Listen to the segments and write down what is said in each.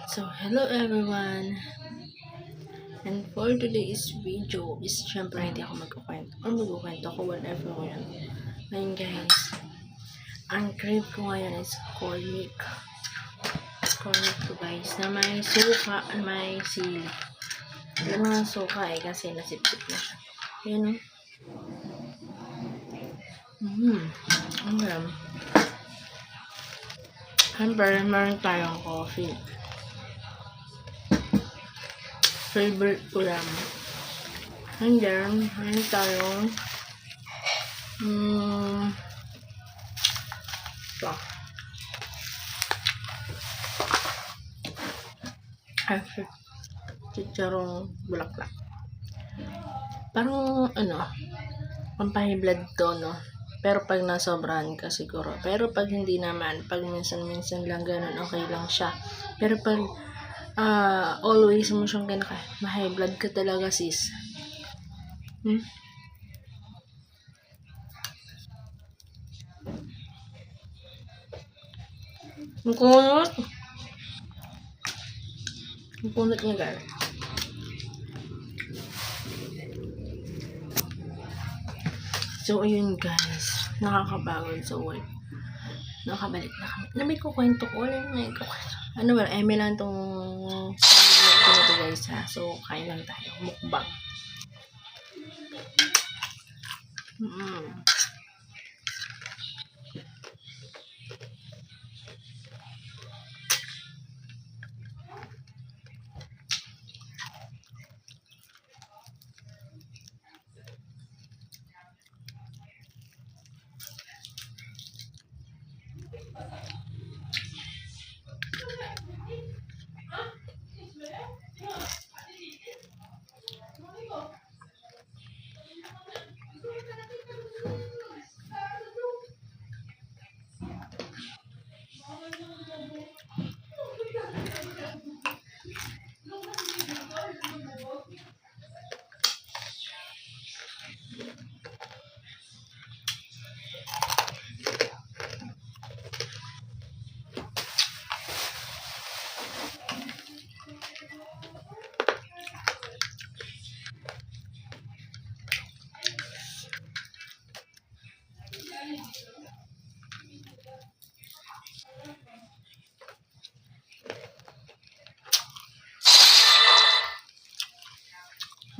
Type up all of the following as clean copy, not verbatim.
So, hello everyone! And for today's video is syempre hindi ako magkukwento ko whatever ko yun. Ngayon guys, ang crave ko ngayon is corn meat. Corn meat to guys, na may suka, may sili. Yung mga suka kasi nasip-sip na siya. Ayan o. Ang gram. Syempre, meron tayong coffee. Favorite ko lang. And then, meron tayong ito. Chicharong bulaklak. Parang, pampahiblad to, no? Pero pag nasobrahan ka siguro. Pero pag hindi naman, pag minsan-minsan lang ganun, okay lang siya. Pero pag always mo siyang ma-high blood ka talaga, sis. Ang kunot. Ang kunot niya, guys. So, ayun guys. Nakakabagod sa work. Nakabalik na kami. May kukwento ko. May kukwento. Ano ba? Eme lang itong ito guys ha. So, kain lang tayo. Mukbang.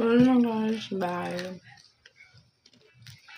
Well, guys, bye.